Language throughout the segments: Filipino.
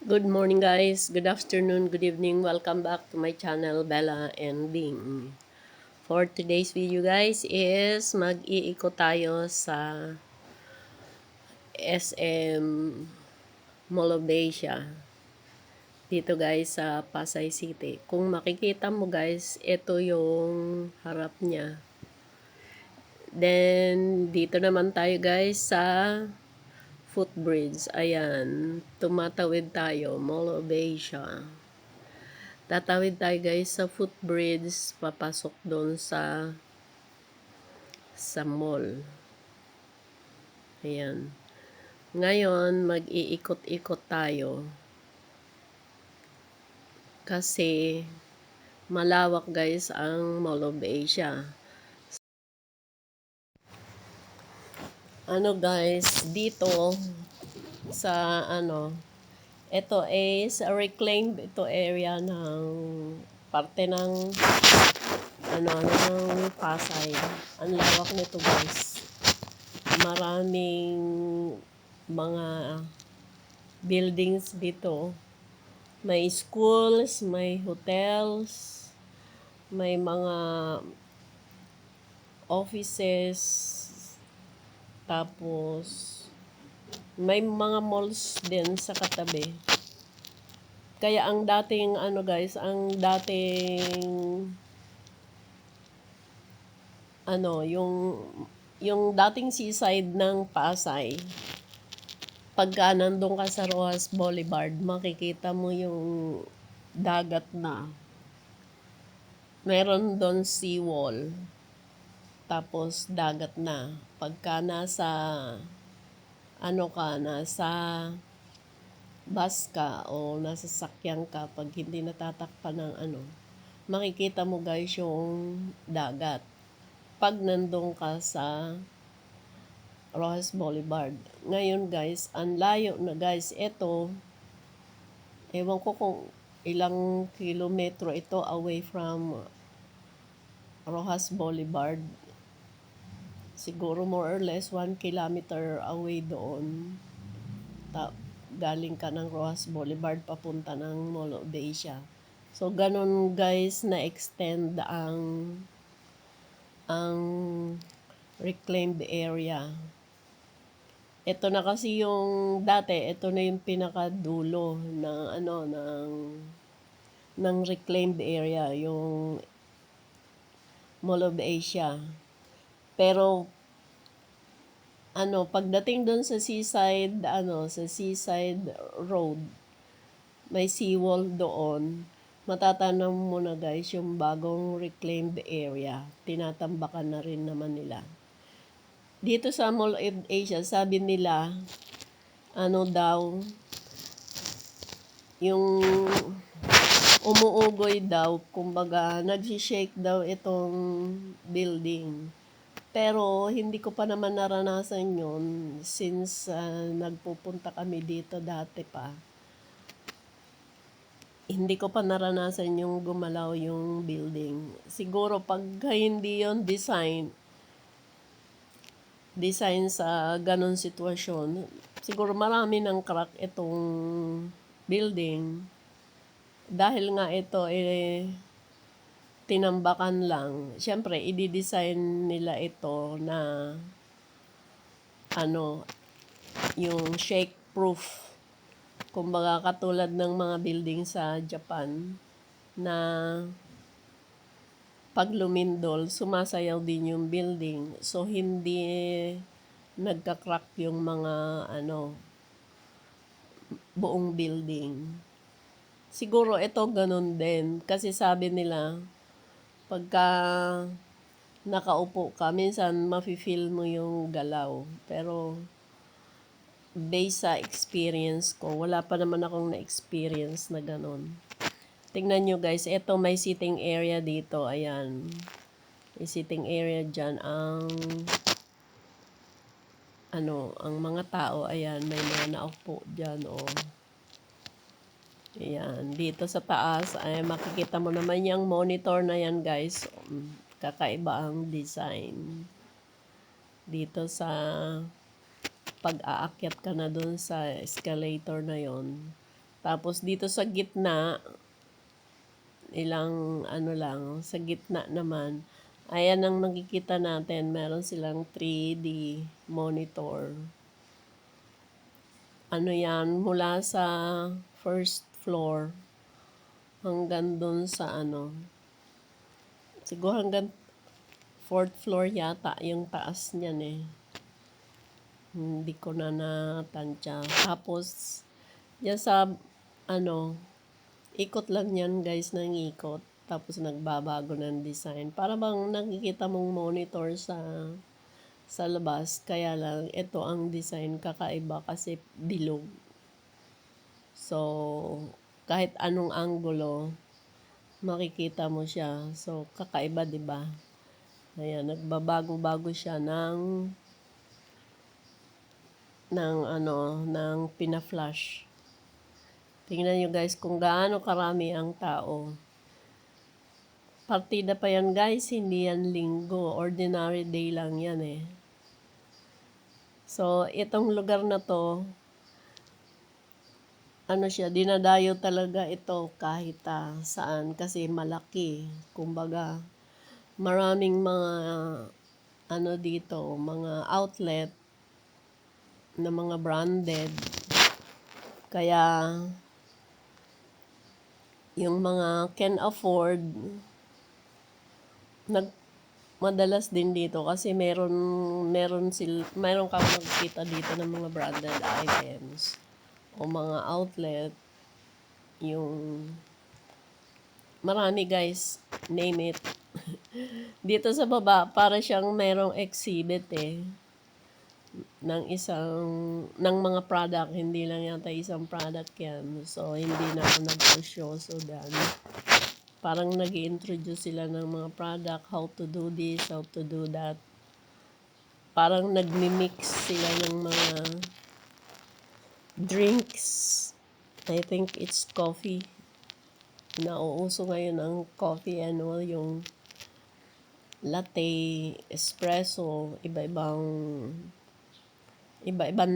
Good morning guys, good afternoon, good evening, welcome back to my channel Bella and Bing. For today's video guys is mag-iikot tayo sa SM Mall of Asia. Dito guys sa Pasay City. Kung makikita mo guys, ito yung harap niya. Then dito naman tayo guys sa footbridge. Ayan, tumatawid tayo, Mall of Asia. Tatawid tayo guys sa footbridge, papasok doon sa mall. Ayan. Ngayon, mag-iikot-ikot tayo. Kasi, malawak guys ang Mall of Asia. Ano guys, dito, ito is reclaimed ito area ng parte ng ng Pasay. Ang lawak nito guys. Maraming mga buildings dito. May schools, may hotels, may mga offices, tapos may mga malls din sa katabi. Kaya ang dating yung dating seaside ng Pasay, pagka nandun ka sa Rojas Boulevard, makikita mo yung dagat na. Meron doon seawall, tapos dagat na. Pagka nasa bus ka o nasa sakyan ka, pag hindi natatakpan ng makikita mo guys yung dagat. Pag nandun ka sa Rojas Boulevard. Ngayon guys, ang layo na guys. Ito, ewan ko kung ilang kilometro ito away from Rojas Boulevard. Siguro more or less 1 kilometer away doon. Galing ka ng Rojas Boulevard papunta ng Mall of Asia. So, ganun guys na-extend ang reclaimed area. Ito na kasi yung dati, ito na yung pinakadulo ng reclaimed area, yung Mall of Asia. Pero pagdating doon sa seaside road, may seawall doon. Matatanong mo na guys yung bagong reclaimed area. Tinatambakan na rin naman nila. Dito sa Mall of Asia, sabi nila, yung umuugoy daw, kumbaga, nagsishake daw itong building. Pero, hindi ko pa naman naranasan yun since nagpupunta kami dito dati pa. Hindi ko pa naranasan yung gumalaw yung building. Siguro, pag hindi yon design sa ganun sitwasyon, siguro marami ng crack itong building. Dahil nga ito tinambakan lang. Siyempre, i-design nila ito na yung shake proof. Kumbaga katulad ng mga building sa Japan na pag lumindol, sumasayaw din yung building. So, hindi nagka-crack yung mga buong building. Siguro ito ganun din. Kasi sabi nila, pagka nakaupo ka, minsan mafe-feel mo yung galaw. Pero, based sa experience ko, wala pa naman akong na-experience na ganun. Tingnan nyo guys, ito may sitting area dito. Ayan. May sitting area dyan. Ang mga tao, ayan, may mga naupo dyan, oh. Ayan, dito sa taas, ay makikita mo naman yung monitor na yan, guys. Kakaiba ang design. Dito sa pag-aakyat ka na dun sa escalator na yon, Tapos dito sa gitna, ilang ano lang, sa gitna naman, ayan ang nakikita natin, meron silang 3D monitor. Ano yan, mula sa first floor hanggang dun sa ano, siguro hanggang fourth floor yata yung taas niyan eh. Hindi ko na natantya. Tapos, yan sa, ano, ikot lang yan guys ng ikot. Tapos nagbabago ng design. Para bang nakikita mong monitor sa labas. Kaya lang, ito ang design kakaiba kasi bilog. So, kahit anong anggulo, makikita mo siya. So, kakaiba, 'di ba? Ayan, nagbabago-bago siya ng pina-flash. Tingnan nyo guys kung gaano karami ang tao. Partida pa yan guys, hindi yan linggo. Ordinary day lang yan eh. So, itong lugar na to, ano siya, dinadayo talaga ito kahit saan kasi malaki. Kumbaga, maraming mga ano dito, mga outlet na mga branded. Kaya yung mga can afford madalas din dito kasi meron kang makikita dito ng mga branded items o mga outlet yung marami guys, name it. Dito sa baba para siyang merong exhibit eh ng mga product, hindi lang yata isang product yan. So hindi na ako nag-show dan. Parang nag-i-introduce sila ng mga product, how to do this, how to do that. Parang nagmi-mix sila ng mga drinks. I think it's coffee. Nauuso ngayon ang coffee yung latte, espresso, iba-ibang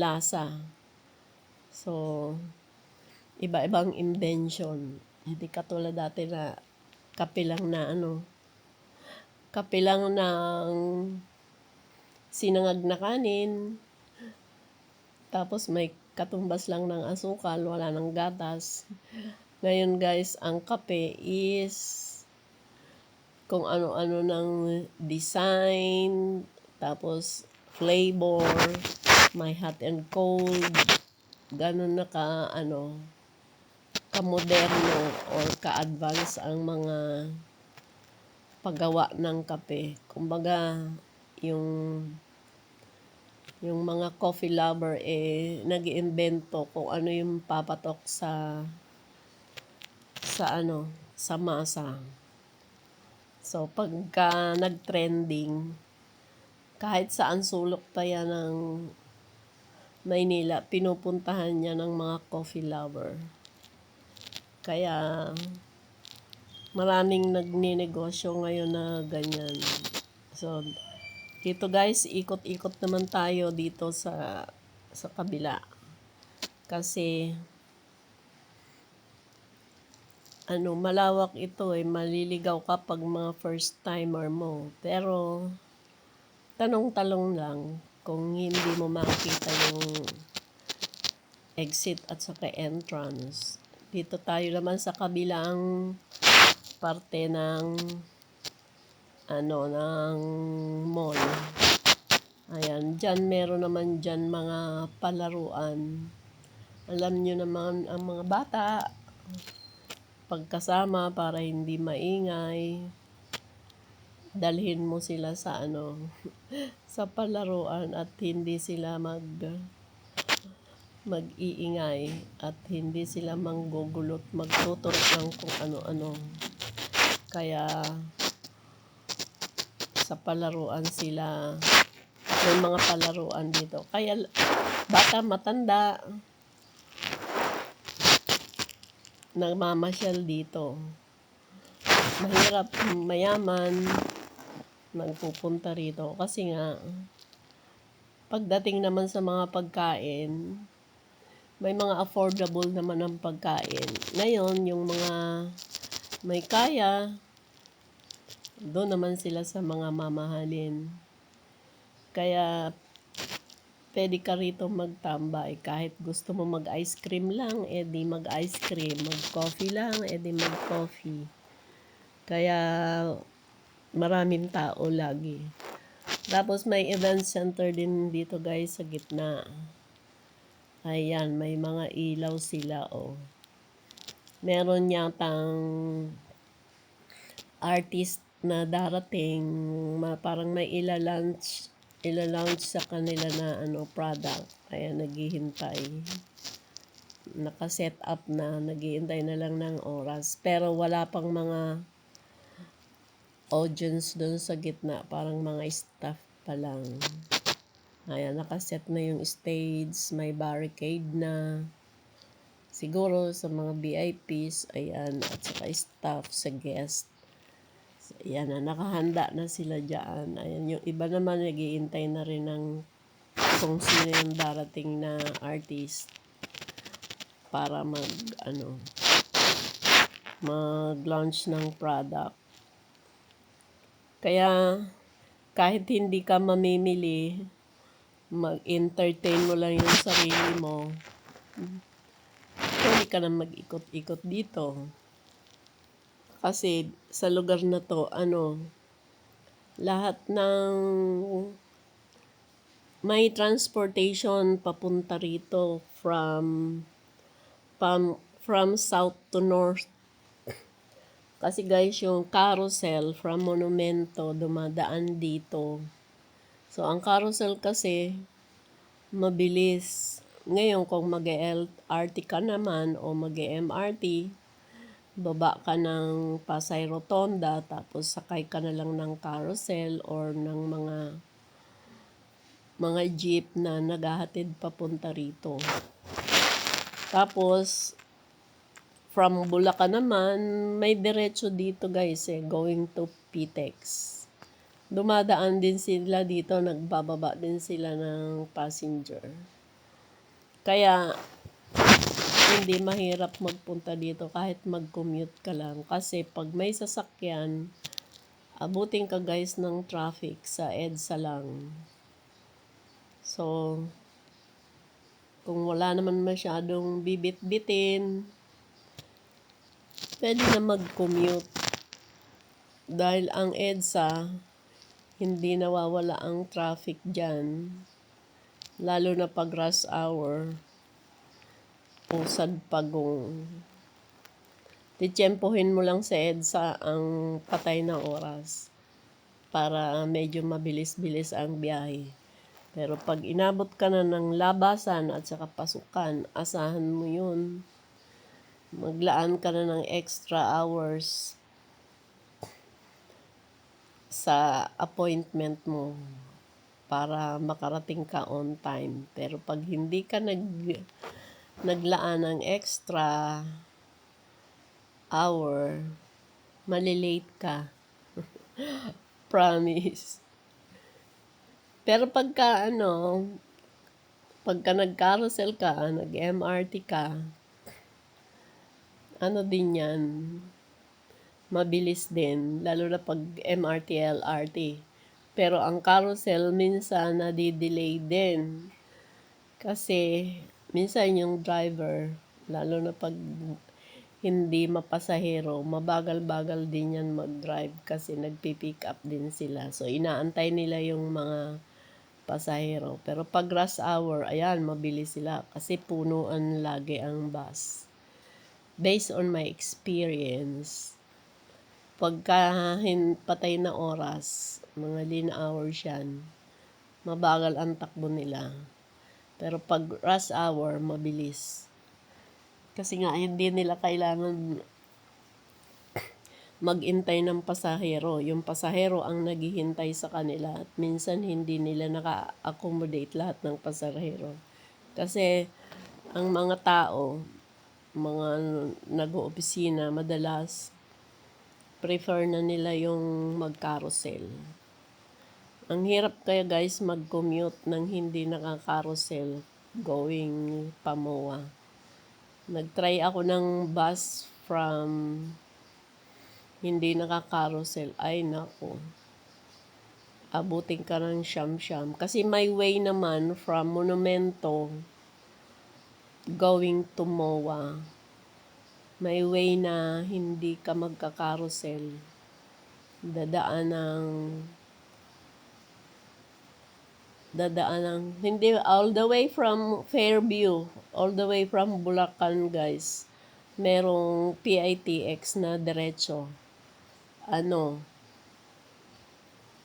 lasa. So, iba-ibang invention. Hindi katulad dati na kape lang ng sinangag na kanin, tapos may katumbas lang ng asukal, wala ng gatas. Ngayon guys, ang kape is kung ano-ano ng design, tapos flavor, may hot and cold, ganun na ka-moderno or ka-advance ang mga paggawa ng kape. Kumbaga, yung mga coffee lover nag-iimbento kung ano yung papatok sa masa. So, pagka nag-trending, kahit saan sulok pa yan ng Maynila, pinupuntahan niya ng mga coffee lover. Kaya, maraming nagninegosyo ngayon na ganyan. So, dito guys, ikot-ikot naman tayo dito sa kabila. Kasi, malawak ito maliligaw ka pag mga first timer mo. Pero, tanong-talong lang kung hindi mo makita yung exit at saka entrance. Dito tayo naman sa kabilang parte ng mall. Ayan, dyan meron naman dyan mga palaruan. Alam nyo naman ang mga bata, pagkasama para hindi maingay, dalhin mo sila sa sa palaruan at hindi sila mag-iingay at hindi sila manggugulot, magtuturo ng kung ano-ano. Kaya sa palaruan sila, may mga palaruan dito. Kaya bata, matanda, nagmamasyal dito. Mahirap, mayaman, nagpupunta rito. Kasi nga, pagdating naman sa mga pagkain, may mga affordable naman ang pagkain. Ngayon, yung mga may kaya, doon naman sila sa mga mamahalin. Kaya, pwede ka rito magtambay. Kahit gusto mo mag-ice cream lang, edi mag-ice cream. Mag-coffee lang, edi mag-coffee. Kaya, maraming tao lagi. Tapos, may event center din dito guys sa gitna. Ayan, may mga ilaw sila, oh. Meron yatang artist na darating, parang may ila-launch sa kanila na product. Kaya naghihintay. Naka-set up na, naghihintay na lang ng oras. Pero wala pang mga audience doon sa gitna, parang mga staff pa lang. Ayan, naka-set na yung stage, may barricade na. Siguro sa mga VIPs, ayan, at saka staff sa guest. Ayan na, nakahanda na sila dyan. Ayan, yung iba naman naghihintay na rin ng kung sino yung darating na artist para mag-launch ng product. Kaya, kahit hindi ka mamimili, mag-entertain mo lang yung sarili mo. Pwede ka na mag-ikot-ikot dito. Kasi sa lugar na to, lahat ng may transportation papunta rito from south to north. Kasi guys, yung carousel from Monumento dumadaan dito. So ang carousel kasi mabilis. Ngayon kung mag-LRT ka naman o mag-MRT, baba ka ng Pasay Rotonda, tapos sakay ka na lang ng carousel or ng mga jeep na naghahatid papunta rito. Tapos, from Bulacan naman, may diretso dito guys going to Pitex. Dumadaan din sila dito, nagbababa din sila ng passenger. Kaya, hindi mahirap magpunta dito kahit mag-commute ka lang. Kasi pag may sasakyan, abutin ka guys ng traffic sa EDSA lang. So, kung wala naman masyadong bibit-bitin, pwede na mag-commute. Dahil ang EDSA, hindi nawawala ang traffic dyan. Lalo na pag rush hour. Usad pagong. Titsempohin mo lang sa EDSA ang patay na oras para medyo mabilis-bilis ang biyahe. Pero pag inabot ka na ng labasan at saka pasukan, asahan mo yun. Maglaan ka na ng extra hours sa appointment mo para makarating ka on time. Pero pag hindi ka naglaan ng extra hour, malilate ka. Promise. Pero pagka nag-carousel ka, nag-MRT ka, din yan, mabilis din, lalo na pag MRT, LRT. Pero ang carousel minsan nadi-delay din. Kasi minsan yung driver, lalo na pag hindi mapasahero, mabagal-bagal din yan mag-drive kasi nagpi-pick up din sila. So, inaantay nila yung mga pasahero. Pero pag rush hour, ayan, mabilis sila kasi punuan lagi ang bus. Based on my experience, pagka patay na oras, mga lean hours yan, mabagal ang takbo nila. Pero pag rush hour, mabilis. Kasi nga, hindi nila kailangan mag-intay ng pasahero. Yung pasahero ang naghihintay sa kanila at minsan hindi nila naka-accommodate lahat ng pasahero. Kasi ang mga tao, mga nag-oopisina, madalas prefer na nila yung mag-carousel. Ang hirap kaya guys mag-commute nang hindi naka-carousel. going Pamoa. Nag-try ako ng bus from hindi naka-carousel. Ay, nako. Abutin ka ng siyam-siyam. Kasi may way naman from Monumento going to MOA. May way na hindi ka magka-carousel. Dadaan ng hindi all the way from Fairview, all the way from Bulacan, guys. Merong PITX na diretso.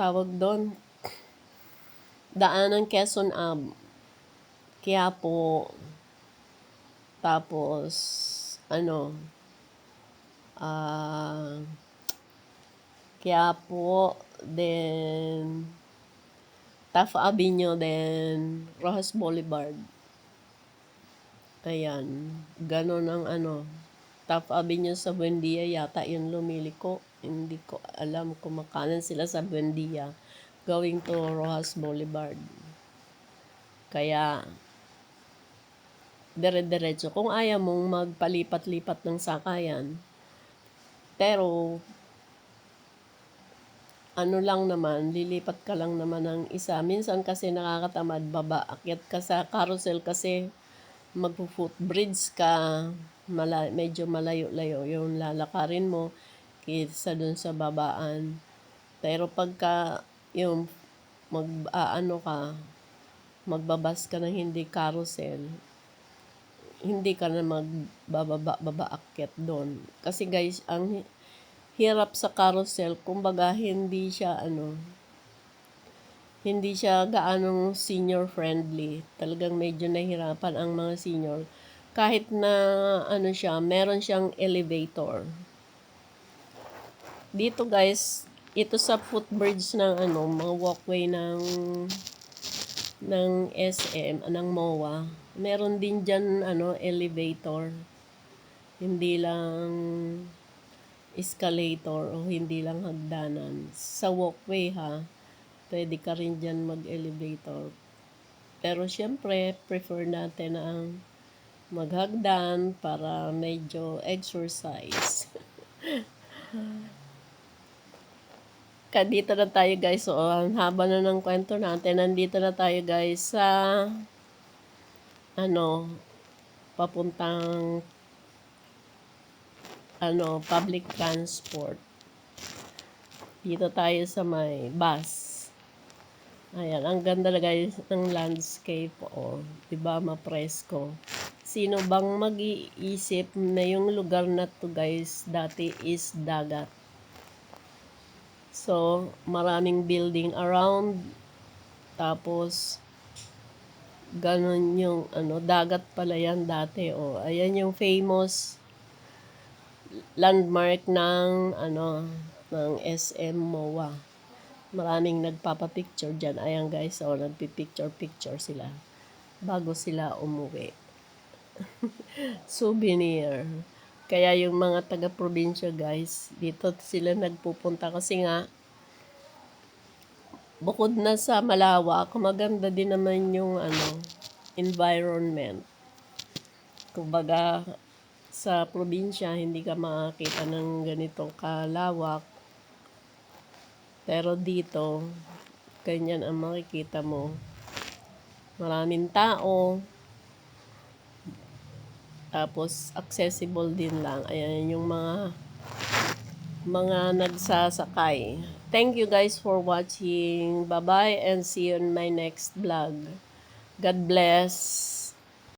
Tawag doon, daan ng Quezon Ave. Quiapo, tapos Quiapo, then Taft Avenue, then Rojas Boulevard. Ayan, ganon ang Taft Avenue sa Buendia yata yun lumiliko. Hindi ko alam kung makanan sila sa Buendia going to Rojas Boulevard. Kaya, dire-diretso. Kung ayaw mong magpalipat-lipat ng sakayan, pero, lang naman, lilipat ka lang naman ng isa. Minsan kasi nakakatamad, akyat ka sa carousel kasi magpo-footbridge ka, medyo malayo-layo yung lalakarin mo kaysa dun sa babaan. Pero pagka yung magbabas ka ng hindi carousel, hindi ka na magbababa akyat doon. Kasi guys, ang hirap sa carousel, kumbaga hindi siya gaanong senior friendly. Talagang medyo nahirapan ang mga senior. Kahit na meron siyang elevator. Dito guys, ito sa footbridge ng mga walkway ng SM, ng MOA. Meron din diyan elevator. Hindi lang escalator o hindi lang hagdanan. Sa walkway pwede ka rin dyan mag-elevator. Pero syempre, prefer natin ang maghagdan para medyo exercise. Dito na tayo guys. So, ang haba na ng kwento natin. Nandito na tayo guys sa papuntang public transport. Dito tayo sa may bus. Ayan, ang ganda na guys ng landscape. Diba, mapresko. Sino bang mag-iisip na yung lugar na to guys, dati is dagat. So, maraming building around. Tapos, ganun yung dagat pala yan dati. Ayan yung famous landmark ng ng SM MOA. Maraming nagpapapicture dyan. Ayan guys, nagpipicture sila bago sila umuwi. Souvenir. Kaya yung mga taga-probinsya guys, dito sila nagpupunta kasi nga bukod na sa malawak, maganda din naman yung environment. Kumbaga, sa probinsya, hindi ka makakita ng ganitong kalawak. Pero dito, ganyan ang makikita mo. Maraming tao. Tapos, accessible din lang. Ayan yung mga nagsasakay. Thank you guys for watching. Bye-bye and see you in my next vlog. God bless.